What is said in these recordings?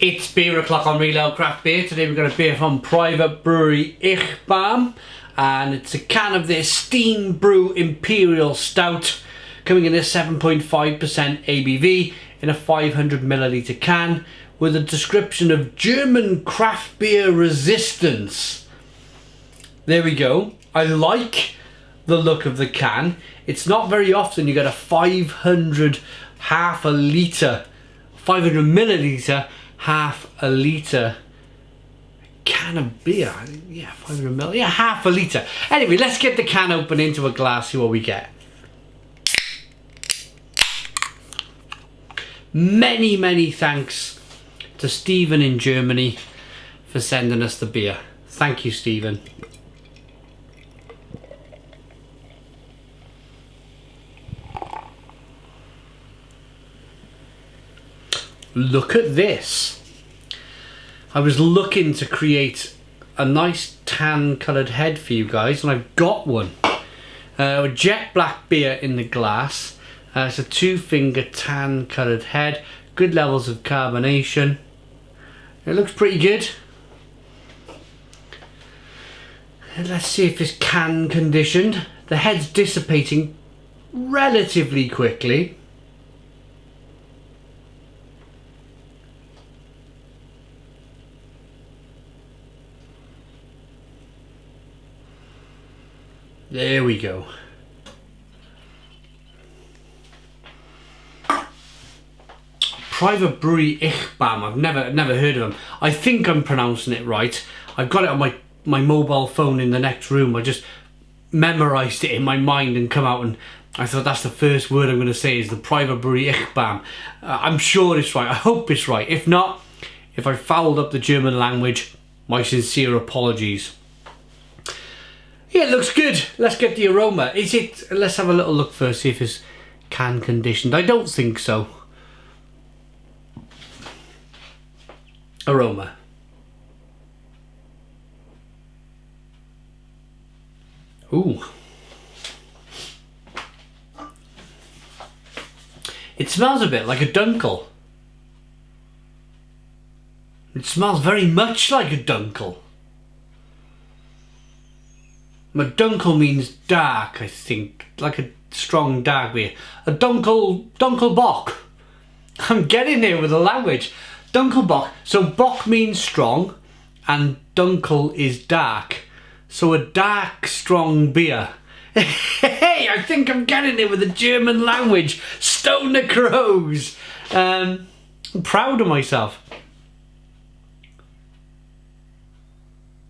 It's beer o'clock on Real Ale Craft Beer. Today we've got a beer from PrivatBrauerei Eichbaum, and it's a can of their steam Brew Imperial Stout, coming in a 7.5% ABV in a 500ml can, with a description of German craft beer resistance. There we go. I like the look of the can. It's not very often you get a 500 half a litre, 500ml, half a litre can of beer. Yeah, 500ml, yeah, half a litre. Anyway, let's get the can open into a glass, see what we get. Many thanks to Stephen in Germany for sending us the beer. Thank you, Stephen. Look at this. I was looking to create a nice tan coloured head for you guys, and I've got one. With jet black beer in the glass. It's a 2-finger tan coloured head. Good levels of carbonation. It looks pretty good. And let's see if it's can conditioned. The head's dissipating relatively quickly. There we go. PrivatBrauerei Eichbaum. I've never heard of them. I think I'm pronouncing it right. I've got it on my mobile phone in the next room. I just memorised it in my mind and come out, and I thought that's the first word I'm going to say is the PrivatBrauerei Eichbaum. I'm sure it's right. I hope it's right. If not, if I fouled up the German language, my sincere apologies. Yeah, it looks good. Let's get the aroma. Is it? Let's have a little look first, see if it's can conditioned. I don't think so. Aroma. Ooh. It smells a bit like a dunkel. It smells very much like a dunkel. A dunkel means dark, I think, like a strong dark beer. A dunkel bock. I'm getting there with the language. Dunkel bock. So bock means strong, and dunkel is dark. So a dark, strong beer. Hey, I think I'm getting there with the German language. Stoner crows. I'm proud of myself.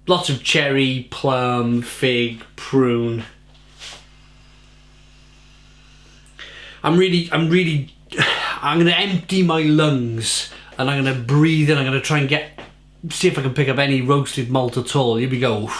Lots of cherry, plum, fig, prune. I'm gonna empty my lungs and I'm gonna breathe in. I'm gonna try and see if I can pick up any roasted malt at all. Here we go.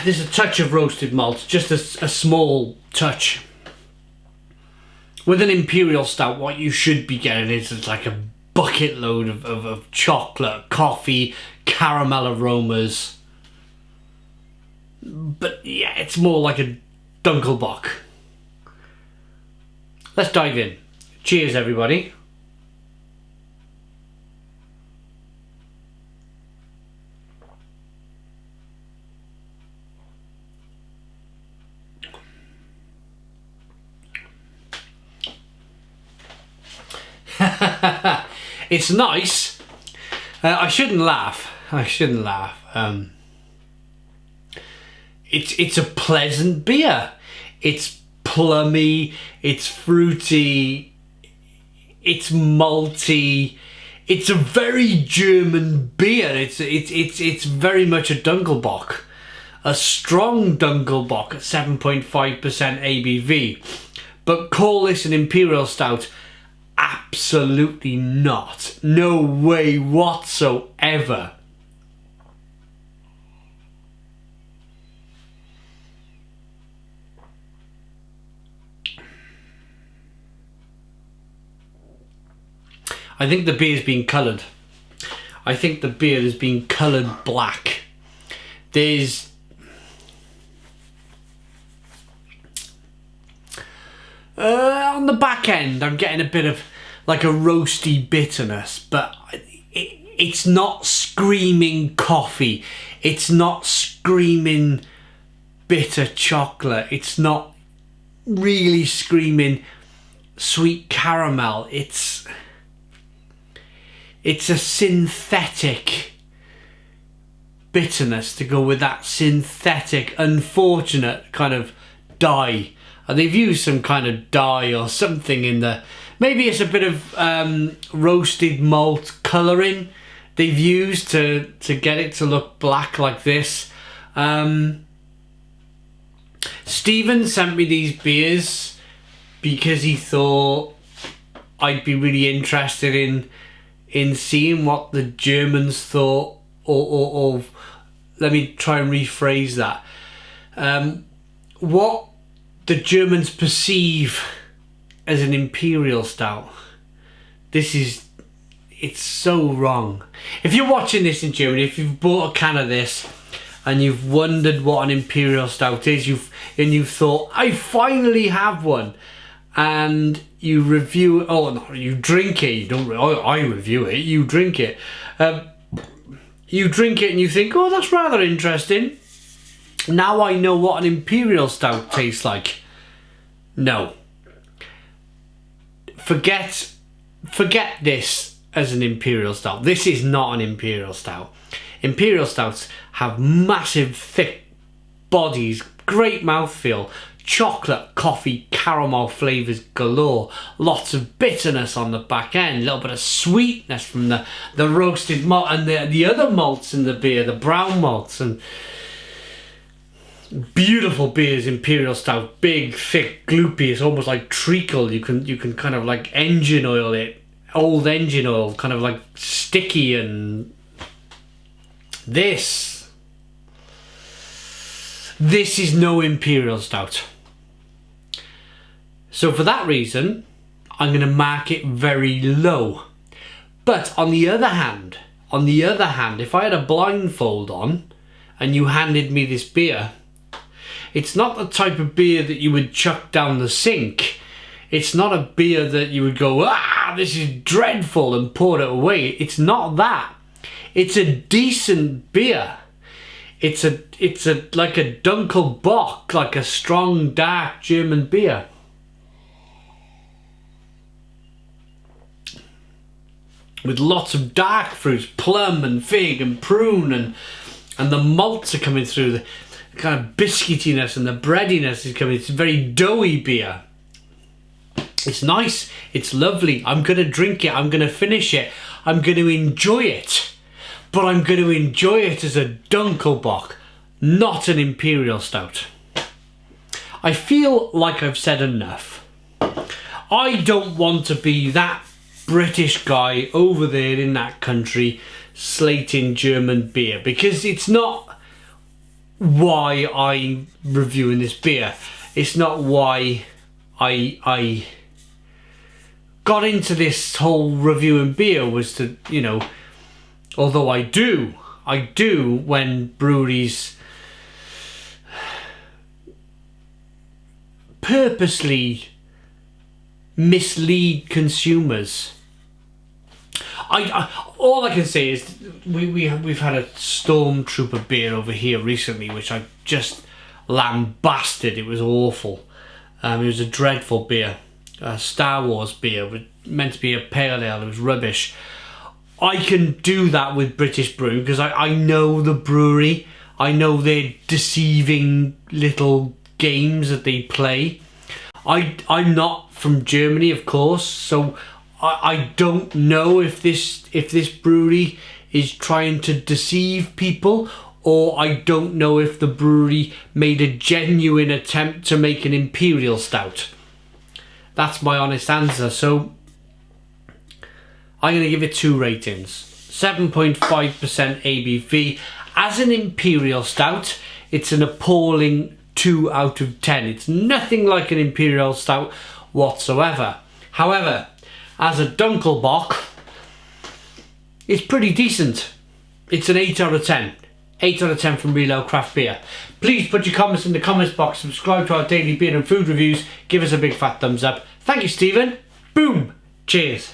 There's a touch of roasted malt, just a small touch. With an Imperial Stout, what you should be getting is like a bucket load of chocolate, coffee, caramel aromas. But yeah, it's more like a Dunkelbock. Let's dive in. Cheers, everybody. It's nice. I shouldn't laugh. It's a pleasant beer. It's plummy. It's fruity. It's malty. It's a very German beer. It's very much a Dunkelbock, a strong Dunkelbock at 7.5% ABV. But call this an Imperial Stout? Absolutely not. No way whatsoever. I think the beer's been coloured. I think the beer has been coloured black. There's on the back end, I'm getting a bit of like a roasty bitterness, but it's not screaming coffee. It's not screaming bitter chocolate. It's not really screaming sweet caramel. It's a synthetic bitterness to go with that synthetic, unfortunate kind of dye. And they've used some kind of dye or something in the... Maybe it's a bit of roasted malt colouring they've used to get it to look black like this. Stephen sent me these beers because he thought I'd be really interested in seeing what the Germans thought or let me try and rephrase that. What the Germans perceive as an imperial stout. It's so wrong. If you're watching this in Germany, if you've bought a can of this and you've wondered what an imperial stout is, you've thought, I finally have one, and you review, oh no, you drink it, you don't, I review it, you drink it. You drink it and you think, oh, that's rather interesting. Now I know what an imperial stout tastes like. No. Forget this as an imperial stout. This is not an imperial stout. Imperial stouts have massive, thick bodies, great mouthfeel, chocolate, coffee, caramel flavours galore, lots of bitterness on the back end, a little bit of sweetness from the roasted malt and the other malts in the beer, the brown malts, and beautiful beers. Imperial stout, big, thick, gloopy. It's almost like treacle. You can kind of like engine oil it, old engine oil, kind of like sticky. And this is no imperial stout. So for that reason, I'm going to mark it very low. But on the other hand, if I had a blindfold on and you handed me this beer, it's not the type of beer that you would chuck down the sink. It's not a beer that you would go, ah, this is dreadful, and pour it away. It's not that. It's a decent beer. It's like a Dunkelbock, like a strong, dark German beer. With lots of dark fruits, plum and fig and prune, and the malts are coming through, the kind of biscuitiness and the breadiness is coming. It's a very doughy beer. It's nice, it's lovely. I'm going to drink it, I'm going to finish it, I'm going to enjoy it. But I'm going to enjoy it as a Dunkelbock, not an imperial stout. I feel like I've said enough. I don't want to be that British guy over there in that country slating German beer, because it's not why I'm reviewing this beer. It's not why I got into this whole reviewing beer, was to, you know, although I do when breweries purposely mislead consumers. All I can say is we've had a Stormtrooper beer over here recently, which I just lambasted. It was awful. It was a dreadful beer, a Star Wars beer, meant to be a pale ale. It was rubbish. I can do that with British Brew because I know the brewery. I know their deceiving little games that they play. I'm not from Germany, of course, so I don't know if this brewery is trying to deceive people, or I don't know if the brewery made a genuine attempt to make an imperial stout. That's my honest answer. So I'm going to give it 2 ratings. 7.5% ABV. As an imperial stout, it's an appalling 2 out of 10. It's nothing like an imperial stout whatsoever. However, as a Dunkelbock, it's pretty decent. It's an 8 out of 10. 8 out of 10 from Real Ale Craft Beer. Please put your comments in the comments box, subscribe to our daily beer and food reviews, give us a big fat thumbs up. Thank you, Stephen. Boom. Cheers.